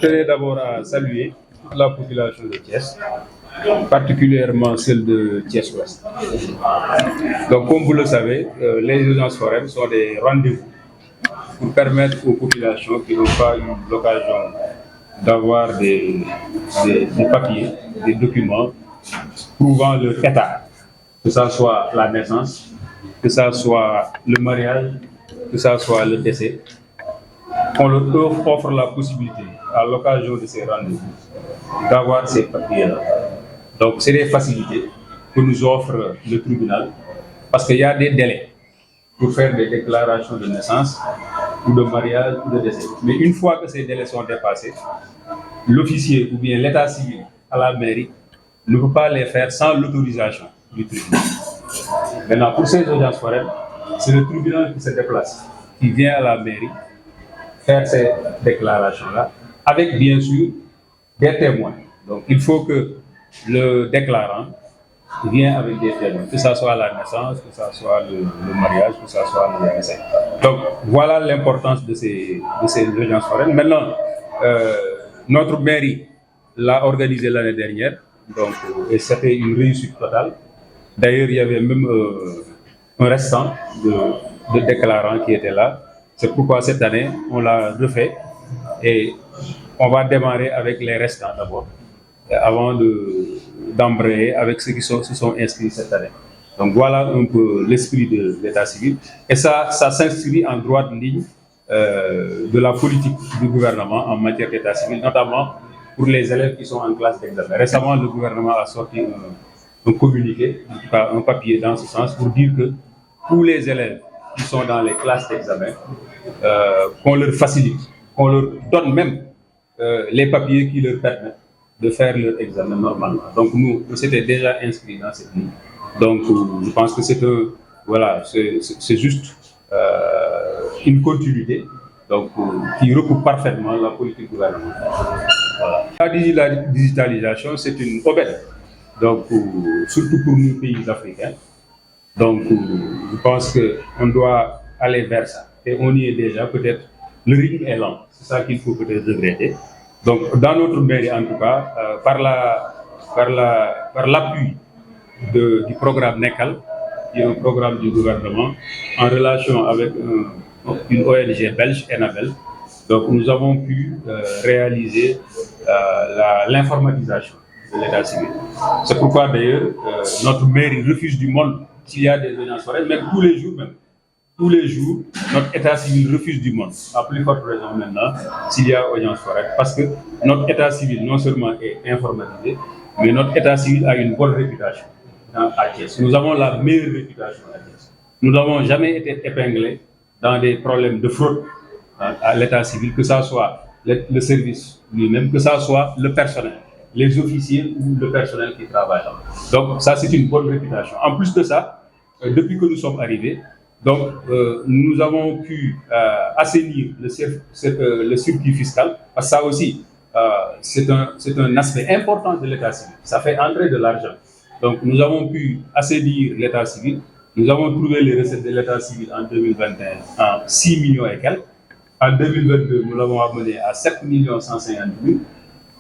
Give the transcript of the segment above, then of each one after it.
Je tenais d'abord à saluer toute la population de Thiès, particulièrement celle de Thiès-Ouest. Donc, comme vous le savez, les urgences foraines sont des rendez-vous pour permettre aux populations qui n'ont pas eu l'occasion d'avoir des papiers, des documents prouvant leur état, que ce soit la naissance, que ce soit le mariage, que ce soit le décès. On leur offre la possibilité, à l'occasion de ces rendez-vous, d'avoir ces papiers-là. Donc, c'est des facilités que nous offre le tribunal, parce qu'il y a des délais pour faire des déclarations de naissance, ou de mariage, ou de décès. Mais une fois que ces délais sont dépassés, l'officier ou bien l'état civil à la mairie ne peut pas les faire sans l'autorisation du tribunal. Maintenant, pour ces audiences foraines, c'est le tribunal qui se déplace, qui vient à la mairie faire ces déclarations-là, avec bien sûr des témoins. Donc il faut que le déclarant vienne avec des témoins, que ce soit la naissance, que ce soit le mariage, que ce soit le décès. Donc voilà l'importance de ces audiences foraines. Maintenant, notre mairie l'a organisé l'année dernière, donc, et c'était une réussite totale. D'ailleurs, il y avait même un restant de déclarants qui étaient là. C'est pourquoi cette année, on l'a refait et on va démarrer avec les restants d'abord, avant d'embrayer avec ceux qui se sont inscrits cette année. Donc voilà un peu l'esprit de l'état civil. Et ça s'inscrit en droite ligne de la politique du gouvernement en matière d'état civil, notamment pour les élèves qui sont en classe d'examen. Récemment, le gouvernement a sorti un communiqué, en tout cas un papier dans ce sens, pour dire que tous les élèves qui sont dans les classes d'examen, qu'on leur facilite, qu'on leur donne même les papiers qui leur permettent de faire leur examen normalement. Donc nous, on s'était déjà inscrits dans cette ligne. Donc je pense que c'est juste une continuité donc, qui recoupe parfaitement la politique gouvernementale. Voilà. La digitalisation, c'est une aubaine, donc, surtout pour nous pays africains. Donc je pense qu'on doit aller vers ça. Et on y est déjà, peut-être le rythme est lent. C'est ça qu'il faut peut-être regretter. Donc dans notre mairie en tout cas, par l'appui du programme NECAL, qui est un programme du gouvernement, en relation avec une ONG belge, Enabel, donc nous avons pu réaliser l'informatisation de l'état civil. C'est pourquoi d'ailleurs notre mairie refuse du monde s'il y a des audiences foraines, même tous les jours, notre état civil refuse du monde. À plus forte raison maintenant, s'il y a audience foraine, parce que notre état civil non seulement est informatisé, mais notre état civil a une bonne réputation à Thiès. Nous avons la meilleure réputation à Thiès. Nous n'avons jamais été épinglés dans des problèmes de fraude à l'état civil, que ce soit le service lui-même, que ce soit le personnel, les officiers ou le personnel qui travaille là. Donc ça, c'est une bonne réputation. En plus de ça, depuis que nous sommes arrivés, donc, nous avons pu assainir le circuit fiscal, parce que ça aussi, c'est un aspect important de l'état civil. Ça fait entrer de l'argent. Donc, nous avons pu assainir l'état civil. Nous avons trouvé les recettes de l'état civil en 2021 en 6 millions et quelques. En 2022, nous l'avons amené à 7 150 000.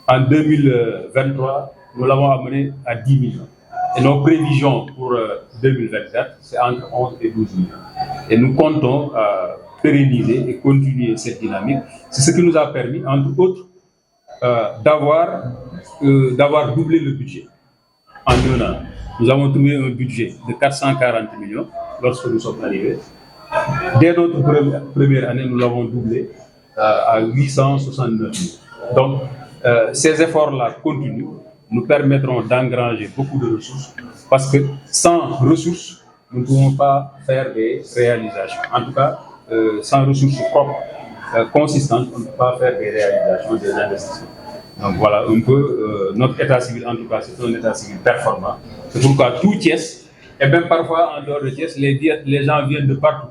En 2023, nous l'avons amené à 10 millions. Et nos prévisions pour 2024, c'est entre 11 et 12 millions. Et nous comptons pérenniser et continuer cette dynamique. C'est ce qui nous a permis, entre autres, d'avoir doublé le budget en 1 an. Nous avons trouvé un budget de 440 millions lorsque nous sommes arrivés. Dès notre première année, nous l'avons doublé à 869 millions. Donc, ces efforts-là continuent, nous permettront d'engranger beaucoup de ressources, parce que sans ressources, nous ne pouvons pas faire des réalisations. En tout cas, sans ressources propres, consistantes, on ne peut pas faire des réalisations, des investissements. Donc voilà un peu notre état civil, en tout cas, c'est un état civil performant. C'est pourquoi tout Thiès, et même parfois en dehors de Thiès, les gens viennent de partout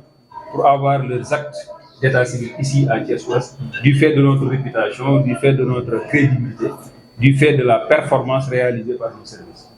pour avoir leurs actes d'état civil ici à Thiès-Ouest, du fait de notre réputation, du fait de notre crédibilité, du fait de la performance réalisée par nos services.